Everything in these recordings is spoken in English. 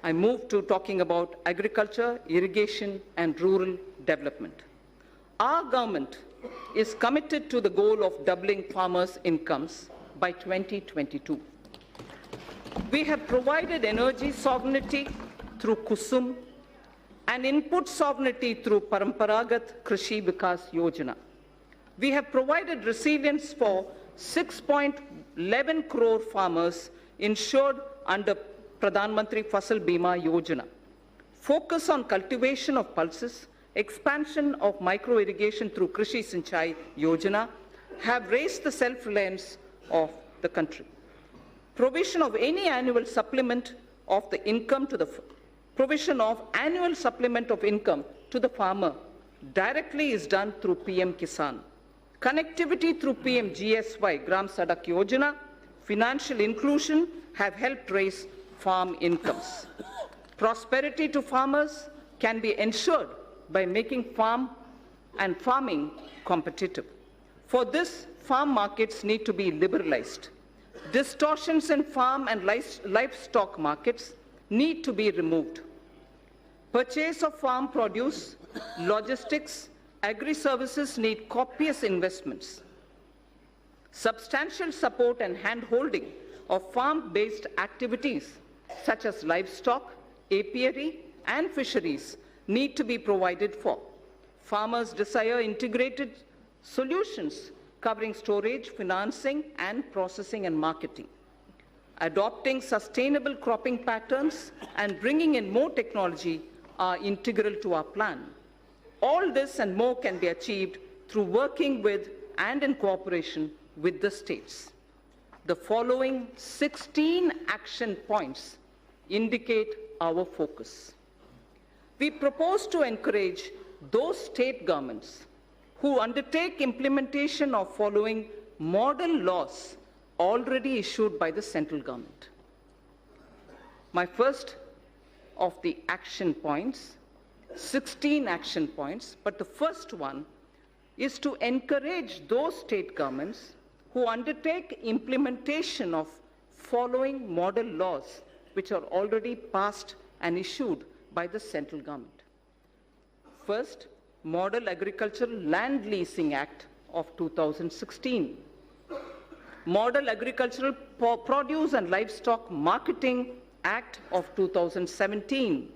I move to talking about agriculture, irrigation, and rural development. Our government is committed to the goal of doubling farmers' incomes by 2022. We have provided energy sovereignty through Kusum and input sovereignty through Paramparagat Krishi Vikas Yojana. We have provided resilience for 6.11 crore farmers insured under Pradhan Mantri Fasal Bima Yojana. Focus on cultivation of pulses, expansion of micro-irrigation through Krishi Sinchai Yojana have raised the self-reliance of the country. Provision of any annual supplement of the income to the farmer directly is done through PM Kisan. Connectivity through PM GSY, Gram Sadak Yojana, financial inclusion have helped raise farm incomes. Prosperity to farmers can be ensured by making farming competitive. For this, farm markets need to be liberalized. Distortions in farm and livestock markets need to be removed. Purchase of farm produce, logistics, agri-services need copious investments. Substantial support and hand-holding of farm-based activities such as livestock, apiary, and fisheries need to be provided for. Farmers desire integrated solutions covering storage, financing, and processing and marketing. Adopting sustainable cropping patterns and bringing in more technology are integral to our plan. All this and more can be achieved through working with and in cooperation with the states. The following 16 action points indicate our focus. We propose to encourage those state governments who undertake implementation of following model laws already issued by the central government. My first of the action points, 16 action points, but the first one is to encourage those state governments who undertake implementation of following model laws which are already passed and issued by the central government. First, Model Agricultural Land Leasing Act of 2016. Model Agricultural Produce and Livestock Marketing Act of 2017.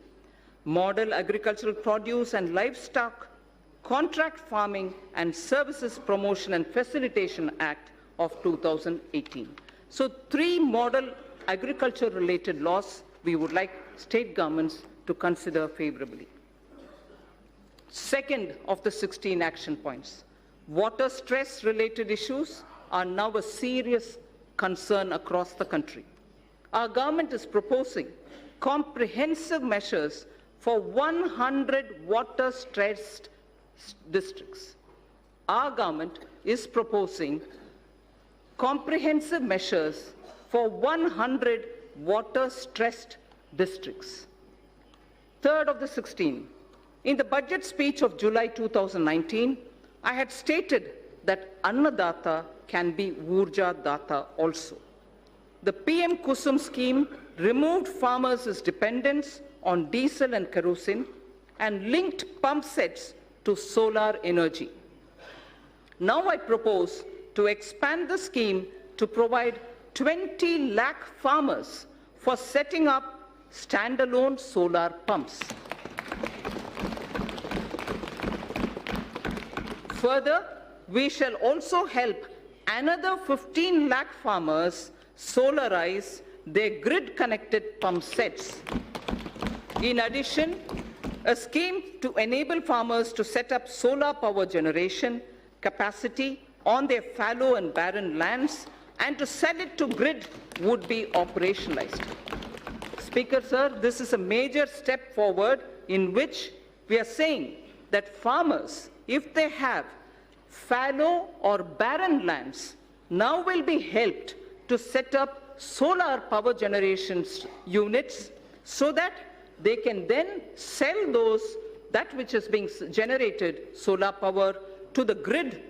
Model Agricultural Produce and Livestock Contract Farming and Services Promotion and Facilitation Act of 2018. So 3 model agriculture-related laws we would like state governments to consider favorably. Second of the 16 action points, water stress-related issues are now a serious concern across the country. Our government is proposing comprehensive measures for 100 water-stressed districts. Our government is proposing comprehensive measures for 100 water-stressed districts. Third of the 16, in the budget speech of July 2019, I had stated that Annadata can be Urja Data also. The PM Kusum scheme removed farmers' dependence on diesel and kerosene and linked pump sets to solar energy. Now I propose to expand the scheme to provide 20 lakh farmers for setting up standalone solar pumps. Further, we shall also help another 15 lakh farmers solarize their grid-connected pump sets. In addition, a scheme to enable farmers to set up solar power generation capacity on their fallow and barren lands and to sell it to grid would be operationalized. Speaker, sir, this is a major step forward in which we are saying that farmers, if they have fallow or barren lands, now will be helped to set up solar power generation units so that they can then sell that which is being generated, solar power, to the grid,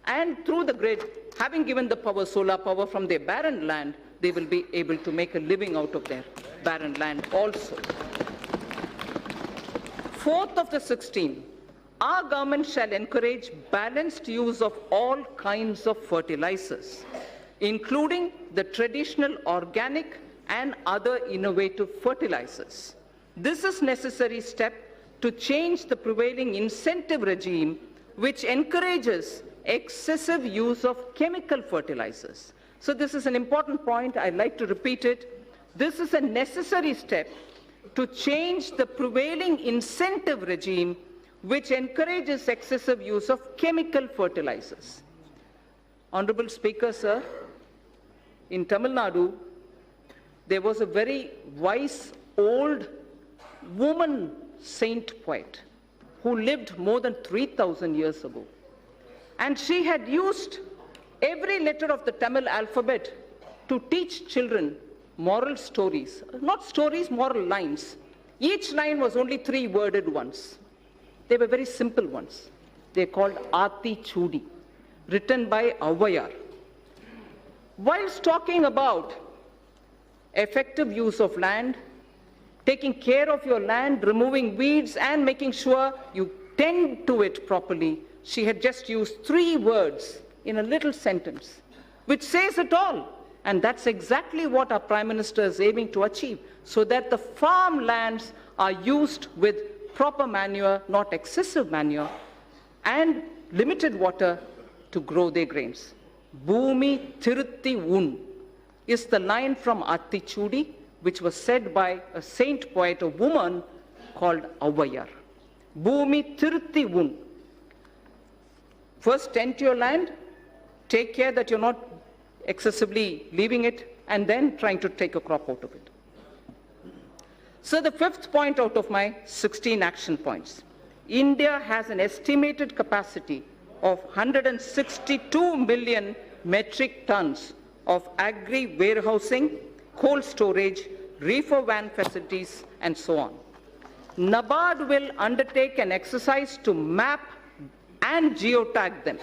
and through the grid, having given the solar power from their barren land, they will be able to make a living out of their barren land also. Fourth of the 16, our government shall encourage balanced use of all kinds of fertilizers, including the traditional organic and other innovative fertilizers. This is a necessary step to change the prevailing incentive regime, which encourages excessive use of chemical fertilizers. So this is an important point. I'd like to repeat it. This is a necessary step to change the prevailing incentive regime, which encourages excessive use of chemical fertilizers. Honorable Speaker, sir, in Tamil Nadu, there was a very wise old woman saint poet who lived more than 3,000 years ago. And she had used every letter of the Tamil alphabet to teach children moral stories. Not stories, moral lines. Each line was only 3-worded ones. They were very simple ones. They're called Ati Chudi, written by Avayar. Whilst talking about effective use of land, taking care of your land, removing weeds, and making sure you tend to it properly, she had just used 3 words in a little sentence, which says it all. And that's exactly what our Prime Minister is aiming to achieve, so that the farmlands are used with proper manure, not excessive manure, and limited water to grow their grains. Bhumi Thirutti Un is the line from Ati Chudi, which was said by a saint poet, a woman called Avayar. Bhumi Thirutti Un. First, tend to your land, take care that you're not excessively leaving it, and then trying to take a crop out of it. So the 5th point out of my 16 action points. India has an estimated capacity of 162 million metric tons of agri-warehousing, cold storage, reefer van facilities, and so on. NABARD will undertake an exercise to map and geotag them.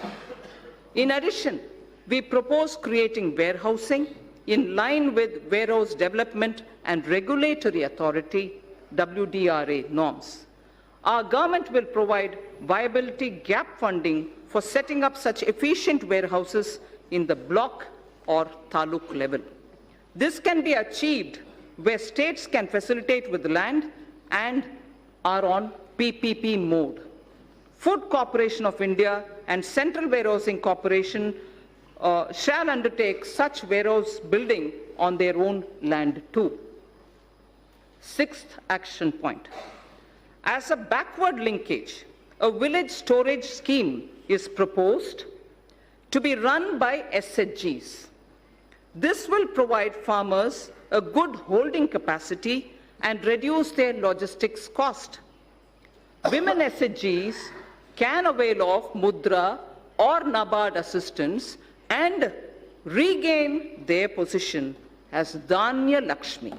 In addition, we propose creating warehousing in line with Warehouse Development and Regulatory Authority WDRA norms. Our government will provide viability gap funding for setting up such efficient warehouses in the block or taluk level. This can be achieved where states can facilitate with land and are on PPP mode. Food Corporation of India and Central Warehousing Corporation shall undertake such warehouse building on their own land too. 6th action point. As a backward linkage, a village storage scheme is proposed to be run by SHGs. This will provide farmers a good holding capacity and reduce their logistics cost. Women SHGs can avail of Mudra or NABARD assistance and regain their position as Dhanya Lakshmi.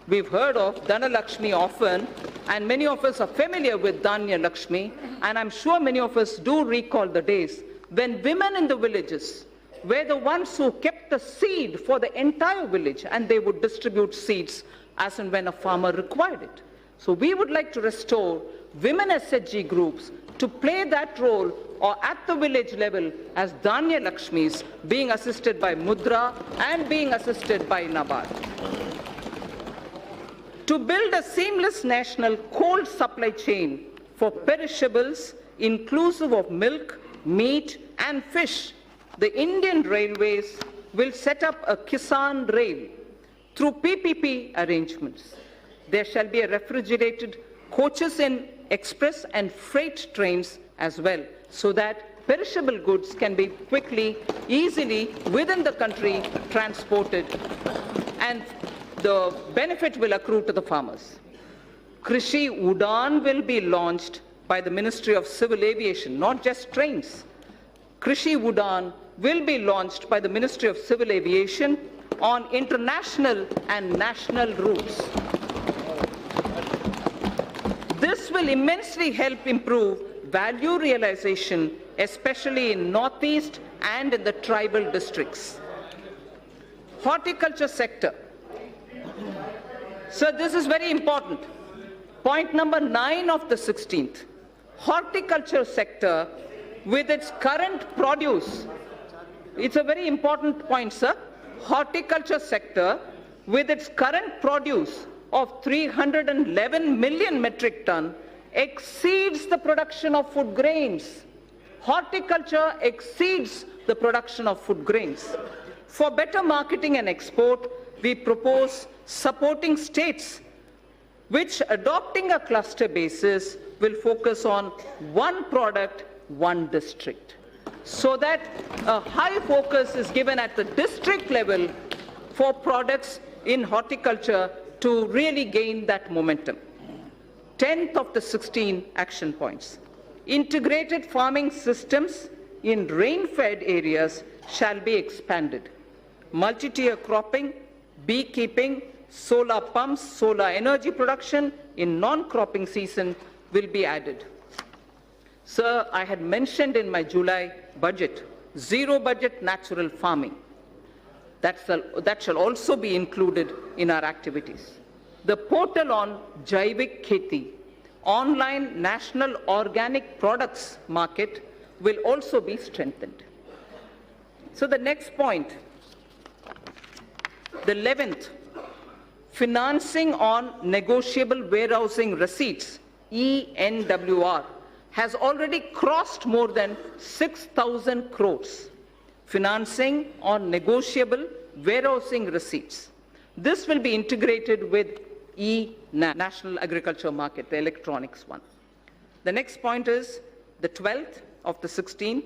We've heard of Dhana Lakshmi often, and many of us are familiar with Dhanya Lakshmi, and I'm sure many of us do recall the days when women in the villages were the ones who kept the seed for the entire village, and they would distribute seeds as and when a farmer required it. So we would like to restore women SHG groups to play that role or at the village level as Dhanya Lakshmis, being assisted by Mudra and being assisted by NABARD. To build a seamless national cold supply chain for perishables inclusive of milk, meat and fish, the Indian Railways will set up a Kisan Rail through PPP arrangements. There shall be a refrigerated coaches in express and freight trains as well, so that perishable goods can be quickly, easily within the country transported, and the benefit will accrue to the farmers. Krishi Udan will be launched by the Ministry of Civil Aviation, not just trains. Krishi Udan will be launched by the Ministry of Civil Aviation on international and national routes. This will immensely help improve value realization, especially in Northeast and in the tribal districts. Horticulture sector. So this is very important. Point number 9 of the 16th. Horticulture sector with its current produce. It's a very important point, sir. Horticulture sector with its current produce of 311 million metric ton exceeds the production of food grains. Horticulture exceeds the production of food grains. For better marketing and export, we propose supporting states which, adopting a cluster basis, will focus on one product, one district, so that a high focus is given at the district level for products in horticulture to really gain that momentum. 10th of the 16 action points. Integrated farming systems in rain-fed areas shall be expanded. Multi-tier cropping, beekeeping, solar pumps, solar energy production in non-cropping season will be added. Sir, I had mentioned in my July budget, zero budget natural farming. That shall also be included in our activities. The portal on Jaivik Kheti, online national organic products market, will also be strengthened. So the next point, the 11th, financing on negotiable warehousing receipts, ENWR, has already crossed more than 6,000 crores. Financing on negotiable warehousing receipts. This will be integrated with National Agriculture Market, the electronics one. The next point is the 12th of the 16.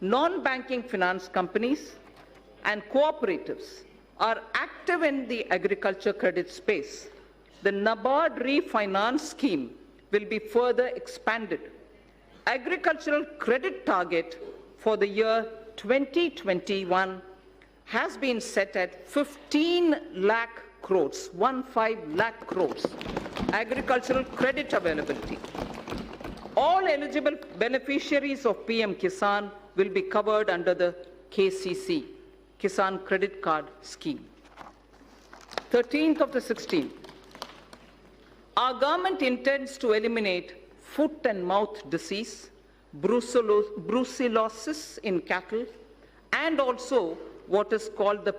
Non-banking finance companies and cooperatives are active in the agriculture credit space. The NABARD refinance scheme will be further expanded. Agricultural credit target for the year 2021 has been set at 15 lakh crores, 15 lakh crores, agricultural credit availability. All eligible beneficiaries of PM Kisan will be covered under the KCC, Kisan Credit Card Scheme. 13th of the 16th. Our government intends to eliminate foot and mouth disease, brucellosis in cattle, and also what is called the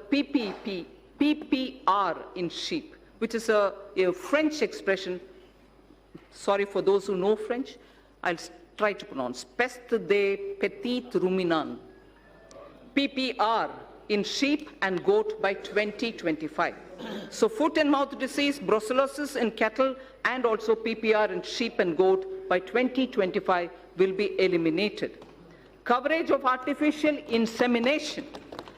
PPR in sheep, which is a French expression. Sorry for those who know French. I'll try to pronounce. Peste des petits ruminants. PPR in sheep and goat by 2025. So foot and mouth disease, brucellosis in cattle, and also PPR in sheep and goat by 2025 will be eliminated. Coverage of artificial insemination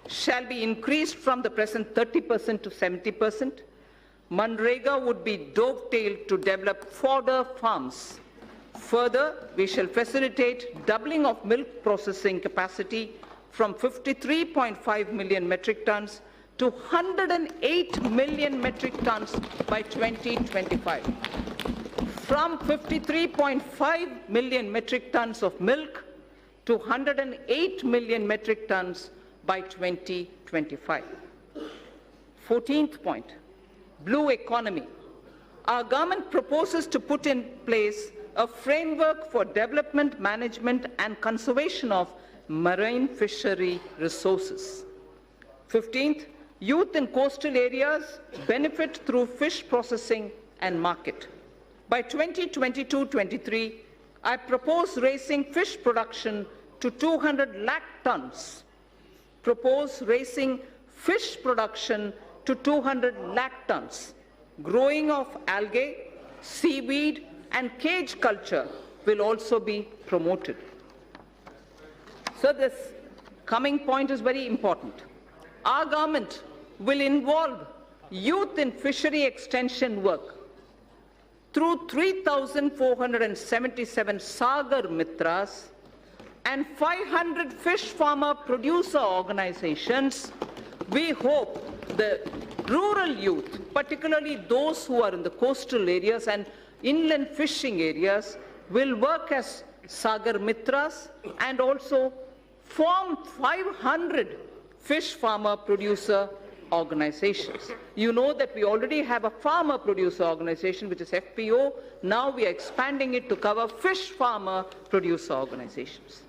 shall be increased from the present 30% to 70%. Manrega would be dovetailed to develop fodder farms. Further, we shall facilitate doubling of milk processing capacity from 53.5 million metric tons to 108 million metric tons by 2025. From 53.5 million metric tons of milk to 108 million metric tons by 2025. 14th point, blue economy. Our government proposes to put in place a framework for development, management, and conservation of marine fishery resources. 15th, youth in coastal areas benefit through fish processing and market. By 2022-23, I propose raising fish production to 200 lakh tons. Propose raising fish production to 200 lakh tons. Growing of algae, seaweed, and cage culture will also be promoted. So this coming point is very important. Our government will involve youth in fishery extension work through 3,477 Sagar Mitras and 500 fish farmer producer organizations. We hope the rural youth, particularly those who are in the coastal areas and inland fishing areas, will work as Sagar Mitras and also form 500 fish farmer producer organizations. You know that we already have a farmer producer organization, which is FPO. Now we are expanding it to cover fish farmer producer organizations.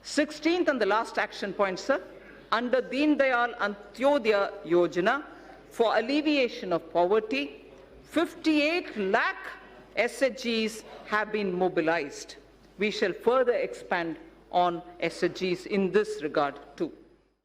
16th and the last action point, sir, under Deen Dayal Antyodaya Yojana, for alleviation of poverty, 58 lakh SHGs have been mobilized. We shall further expand on SHGs in this regard too.